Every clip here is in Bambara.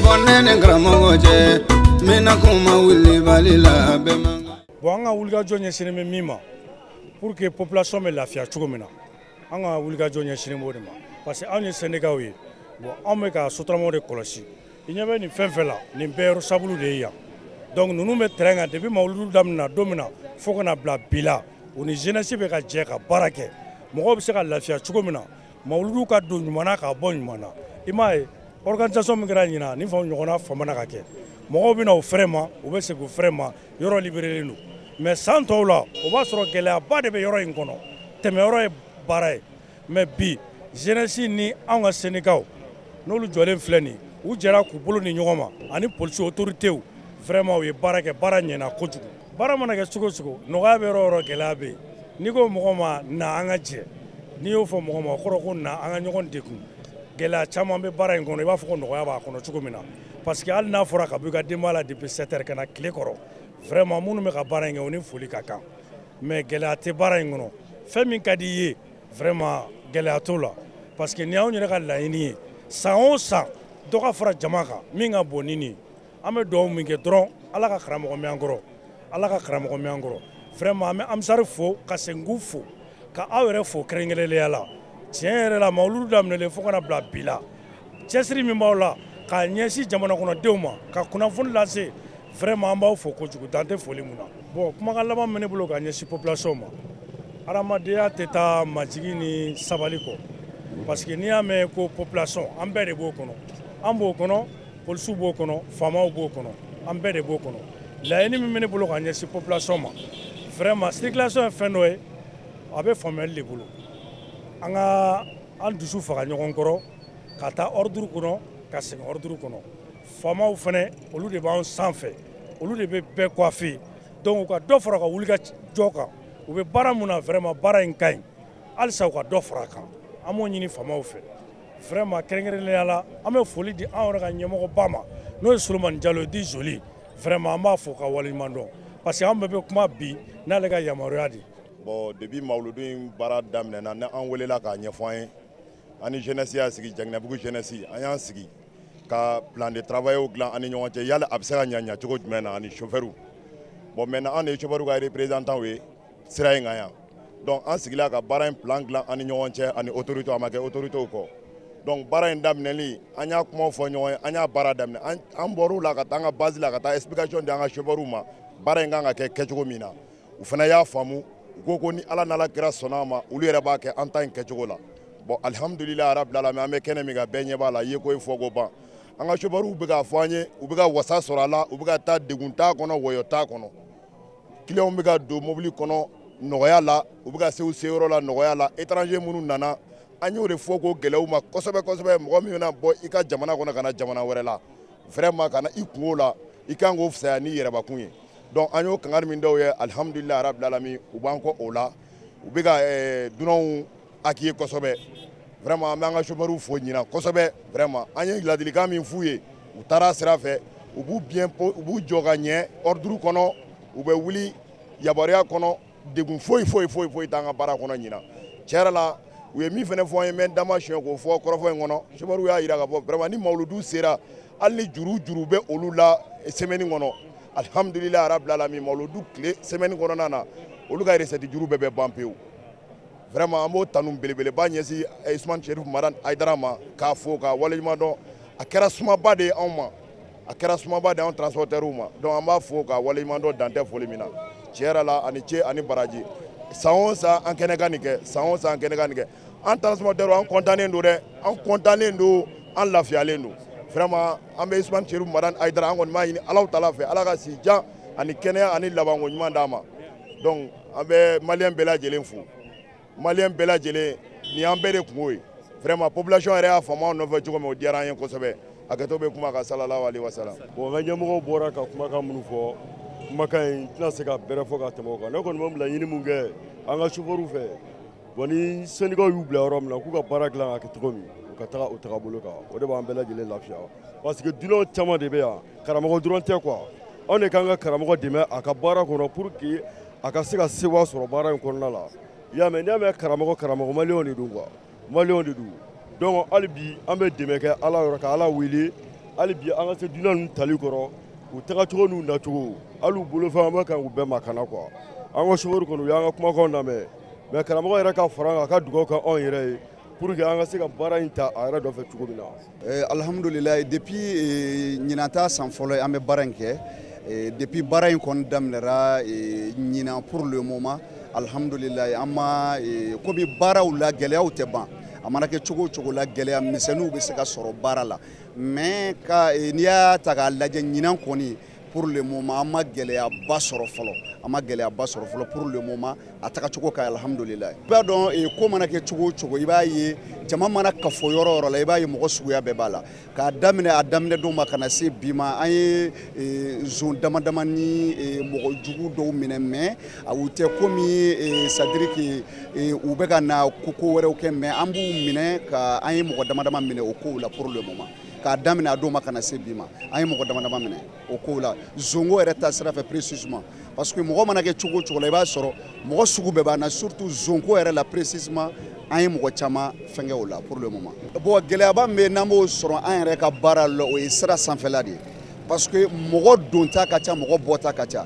bonne gramoje mena kuma wuli balila bema bon anga wulga jonye sineme mima pour que population me lafia chugomina anga wulga jonye sinemo de ma parce que anya Sénégal yi bon on me ka sotramo de kolosi inyebe ni fenfela ni beru sabulu de ya donc nous me trenga depuis mawludu damna domina fokona bla bila oni jeunesse be ka je ka barake mo be se ka lafia chugomina mawludu ka do nyumana ka bon nyumana imaye organisation mi gara nyina ni fa nyogona famana ka ke mo be no vraiment o be se go vraiment yoro libéré nous mais sans tout là on va se regarder pas de yoro inkono te me yoro baray mais bi jeunesse ni anga Sénégal no lu jolen fleni u jara ku bolo ni nyogoma ani police autorité vraiment o ye barake baranye na kojugu bara mana ke sugo no ga be yoro gelabe ni ko mogoma na anga je ni yo fo mogoma ko na anga nyogon deku gela chama be bara inkono ba fo ko no ya ba kono chugumina parce que al na fora ka bu ga demala depuis 7h kana clé koro vraiment munu me ka bara ngi oni foli ka kan mais gela te bara ngono femi kadi ye vraiment gela to la parce que ni aw nyere ka la ini sa on sa do ka fora jamaka minga bonini ame do mi ke dron ala ka kramo mi angoro ala ka kramo mi angoro vraiment ame am sar fo ka sengu fo ka awere fo krengelele yala tiere la mawludu damne le fo kana bla bila chesri mi mawla ka nyesi jamana kono dewma ka kuna fon lase vraiment mbaw fo ko jugu dante foli muna bon kuma ka laba mene bolo ka nyesi population ma aramadea teta majigi ni sabali ko parce que ni ame ko population ambe de bo kono ambo kono polisu bo kono famaw bo kono ambe de bo kono la eni mene bolo ka nyesi population ma vraiment circulation fenoe abe famel le bolo anga an dusu faga ɲɔgɔn kɔrɔ ka taa ordre kɔnɔ ka segin ordre kɔnɔ famaw fɛnɛ olu de b'an sanfɛ olu de bɛ bɛɛ coiffer donc u ka dɔ fara ka wuli ka jɔ kan u bɛ baara mun na vraiment baara in ka ɲi halisa u ka dɔ fara a kan an b'o ɲini famaw fɛ vraiment kɛrɛnkɛrɛnnenya la an bɛ foli di an yɛrɛ ka ɲɛmɔgɔba ma n'o ye Solomani Jalo di Joli vraiment an b'a fɔ ka waleɲuman dɔn parce que an bɛɛ bɛ kuma bi n'ale ka yamaruya de. Bon, depuis Mawludu in baara daminɛna ne an welela k'a ɲɛfɔ an ye ani jeunesse y'a sigi Jaginɛbugu jeunesse an y'an sigi ka plan de travail dilan ani ɲɔgɔn cɛ yala a bɛ se ka ɲa cogo jumɛn na ani chauffeur bon maintenant an de ye chauffeur ka représentant ye sira in kan yan donc an sigila ka baara in plan dilan ani ɲɔgɔn cɛ ani autorité a ma kɛ autorité kɔ donc baara in daminɛli an y'a kumaw fɔ ɲɔgɔn ye an y'a baara daminɛ an bɔr'u la ka taa an ka base la ka taa explication di an ka chauffeur ma baara in kan ka kɛ kɛcogo min na u fana y'a faamu ko ni ala n'ala kira sɔnna ma olu yɛrɛ b'a kɛ an ta in kɛcogo la bon alhamdulilayi rabbil alamin an bɛ kɛnɛ min kan bɛɛ ɲɛ b'a la ye ko ye fɔ ko ban an ka chauffeurs bɛ ka fɔ an ye u bɛ ka wasa sɔrɔ a la u bɛ ka taa degun t'a kɔnɔ wɔyɔ t'a kɔnɔ clients bɛ ka don mobili kɔnɔ nɔgɔya la u bɛ ka se u seyɔrɔ la nɔgɔya la étranger minnu nana an y'o de fɔ ko gɛlɛya u ma kosɛbɛ kosɛbɛ mɔgɔ min bɛna bɔ i ka jamana kɔnɔ ka na jamana wɛrɛ la vraiment ka na i kungo la i kan k'o fisaya ni yɛrɛbakun ye donc an y'o kangari min dɔw ye alhamdulilayi rabbil alamin u b'an kɔ o la u bɛ ka dunanw accueillir kosɛbɛ vraiment an bɛ an ka chauffeurs fo ɲina kosɛbɛ vraiment an ye ladilikan min f'u ye u taara sira fɛ u b'u jɔ ka ɲɛ ordre kɔnɔ u bɛ wuli yamaruya kɔnɔ degun foyi t'an ka baara kɔnɔ ɲina tiɲɛ yɛrɛ la u ye min fɛnɛ fɔ an ye n bɛ n dama siɲɛ k'o fɔ kɔrɔfɔ in kɔnɔ chauffeurs y'a jira k'a fɔ vraiment ni mawludu sera hali ni juru bɛ olu la semaine kɔnɔ alhamdulilayi rabbil alamin mawludu tile semaine kɔnɔna na olu ka recette juru bɛɛ bɛ ban pewu vraiment an b'o tanu belebeleba ɲɛsin Usmane Cherif Madan Ayidara ma k'a fo k'a waleɲuman dɔn a kɛra sumaba de ye anw ma a kɛra sumaba de ye anw transporteurs ma donc an b'a fo k'a waleɲuman dɔn dan tɛ foli min na tiɲɛ yɛrɛ la ani ce ani baraji san o san an kɛnɛ ka nin kɛ san o san an kɛnɛ ka nin kɛ an transporteurs an contannen don dɛ an contannen don an lafiyalen don vraiment an bɛ Usmane Cherif Madan Ayidara an kɔni b'a ɲini Alahu Taala fɛ Ala ka si jan ani kɛnɛya ani labanko ɲuman d'a ma donc an bɛ maliyɛn bɛɛ lajɛlen fo maliyɛn bɛɛ lajɛlen nin y'an bɛɛ de kungo ye vraiment population yɛrɛ y'a faamu an nɔfɛ cogo min o diyara an ye kosɛbɛ hakɛto bɛ kuma kan sallallahu alaihi wasallam bon n ka ɲɛmɔgɔw bɔra ka kumakan minnu fɔ kumakan in tɛna se ka bɛrɛ fɔ ka tɛmɛ o kan ne kɔni bɛ laɲini mun kɛ an ka chauffeurs fɛ bon ni syndicat y'u bila yɔrɔ min na k'u ka baara dilan ka kɛ cogo min u ka taga o tagabolo kan o de b'an bɛɛ lajɛlen lafiya parce que dunanw caman de bɛ yan karamɔgɔ dɔrɔn tɛ quoi anw de kan ka karamɔgɔ dɛmɛ a ka baara kɔnɔ pour que a ka se ka sewa sɔrɔ baara in kɔnɔna la i y'a mɛn n'i y'a mɛn karamɔgɔ maliyɛnw de don quoi maliyɛnw de don donc hali bi an bɛ dɛmɛ kɛ ala yɔrɔ ka ala wele hali bi an ka se dunan ninnu tali kɔrɔ u tagacogo n'u nacogo hali u bolofɛn an bɛ kan k'u bɛɛ makana quoi an ka chauffeur kɔni u y'an ka kumakanw lamɛn mais karamɔgɔ yɛrɛ ka fara an kan a ka dugawu kɛ anw yɛrɛ ye pour que an ka se ka baara in ta a yɛrɛ nɔfɛ cogo min na. Alhamdulillah depuis ɲinan ta san fɔlɔ an bɛ baara in kɛ depuis baara in kɔni daminɛra ɲinan pour le moment alhamdulillah an ma komi baaraw la gɛlɛyaw tɛ ban a mana kɛ cogo o cogo la gɛlɛya misɛnninw bɛ se ka sɔrɔ baara la mais n'i y'a ta k'a lajɛ ɲinan kɔni pour le moment an ma gɛlɛyaba sɔrɔ fɔlɔ an ma gɛlɛyaba sɔrɔ fɔlɔ pour le moment a tagacogo ka alhamdulillah. I b'a dɔn ko mana kɛ cogo o cogo i b'a ye jama mana kafo yɔrɔ o yɔrɔ la i b'a ye mɔgɔ suguya bɛɛ b'a la k'a daminɛ a daminɛ dɔw ma ka na se bi ma an ye zone dama dama ni mɔgɔ jugu dɔw minɛ mais u tɛ komi c'est à dire que u bɛ ka na ko wɛrɛw kɛ mais an b'u minɛ ka an ye mɔgɔ dama dama minɛ o kow la pour le moment k'a daminɛ a dɔw ma ka na se bi ma an ye mɔgɔ dama dama minɛ o kow la zongo yɛrɛ ta sira fɛ précisément parce que mɔgɔ mana kɛ cogo o cogo la i b'a sɔrɔ mɔgɔ sugu bɛɛ b'an na surtout zonko yɛrɛ la précisément an ye mɔgɔ caman fɛngɛ o la pour le moment. Bon gɛlɛyaba min bɛ n'an b'o sɔrɔ an yɛrɛ ka baara la o ye sira sanfɛla de ye parce que mɔgɔ donta ka ca mɔgɔ bɔta ka ca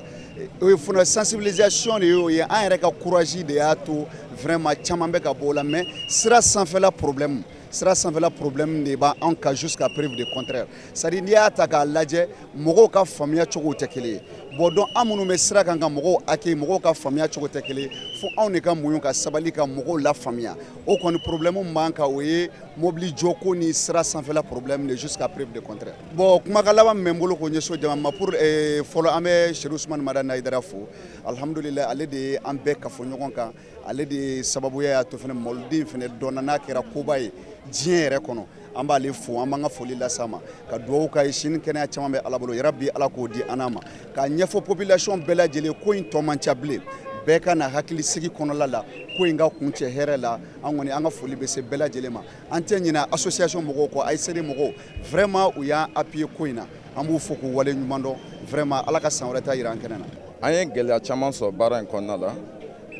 o ye fana sensibilisation de ye o ye an yɛrɛ ka courage de y'a to vraiment caman bɛ ka bɔ o la mais sira sanfɛla problème sira sanfɛla problème de b'an kan jusqu'à preuve de contraire c'est à dire n'i y'a ta k'a lajɛ mɔgɔw ka faamuya cogow tɛ kelen ye bon donc an minnu bɛ sira kan ka mɔgɔw accueillir mɔgɔw ka faamuya cogo tɛ kelen ye fo anw de ka muɲu ka sabali ka mɔgɔw la faamuya o kɔni problème min b'an kan o ye mobili jɔko ni sira sanfɛla problème de jusqu'à preuve de contraire. Bon kumakan laban min bɛ n bolo k'o ɲɛsin jama ma pour fɔlɔ an bɛ Seydou Ousmane Madani Ayidara fo alhamdulillah ale de ye an bɛɛ kafo ɲɔgɔn kan ale de ye sababuya y'a to fana mawuludi fana dɔnna n'a kɛra koba ye diɲɛ yɛrɛ kɔnɔ an b'ale fo an b'an ka foli las'a ma ka dugawu k'a ye sini kɛnɛya caman bɛ ala bolo yarabi ala k'o di an ma k'a ɲɛfɔ population bɛɛ lajɛlen ko in tɔ man ca bilen bɛɛ ka na hakili sigi kɔnɔla la ko in ka kuncɛ hɛrɛ la an kɔni an ka foli bɛ se bɛɛ lajɛlen ma an tɛ ɲinɛ association mɔgɔw kɔ AICD mɔgɔw vraiment u y'an appuyer ko in na an b'u fo k'u wale ɲuman dɔn vraiment ala ka san wɛrɛ ta yira an kɛnɛ na. An ye gɛlɛya caman sɔrɔ baara in kɔnɔna la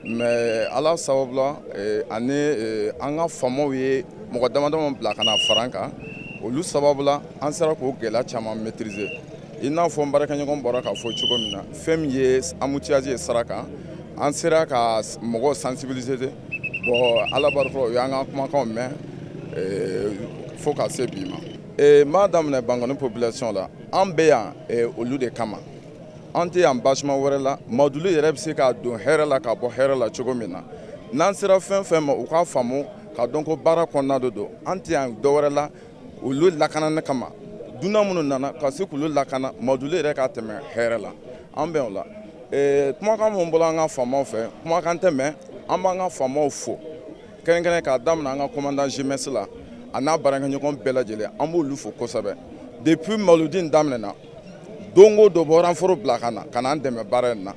mais ala sababu la ani an ka faamaw ye mɔgɔ dama dama bila ka na fara an kan olu sababu la an sera k'o gɛlɛya caman maîtriser i n'a fɔ n baarakɛɲɔgɔn bɔra k'a fɔ cogo min na fɛn min ye embouteillage ye sira kan an sera ka mɔgɔw sensibiliser bon ala barika o y'an ka kumakanw mɛn fo ka se bi ma n b'a daminɛ Bangoni population la an bɛ yan olu de kama an tɛ yan basima wɛrɛ la madulu yɛrɛ bɛ se k'a don hɛrɛ la ka bɔ hɛrɛ la cogo min na n'an sera fɛn fɛn ma u k'a faamu ka dɔn ko baara kɔnɔna de don an tɛ yan dɔwɛrɛ la olu lakanani kama dunan minnu nana ka se k'olu lakana madulu yɛrɛ ka tɛmɛ hɛrɛ la an bɛn o la kumakan minnu bɔra an ka faamaw fɛ kumakan tɛ mɛn an b'an ka faamaw fo kɛrɛnkɛrɛn k'a daminɛ an ka commandant GMS la a n'a baarakɛɲɔgɔn bɛɛ lajɛlen an b'olu fo kosɛbɛ depuis mawuludi in daminɛna don o don bɔ renfort bila ka na an dɛmɛ baara in na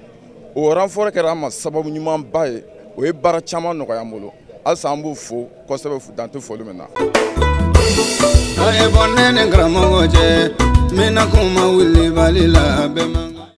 o renfort kɛra an ma sababu ɲumanba ye o ye baara caman nɔgɔya an bolo halisa an b'u fo kosɛbɛ dan tɛ foli min na. A ye bɔ ne ni karamɔgɔ cɛ n bɛna kuma wuli bali la bɛɛ man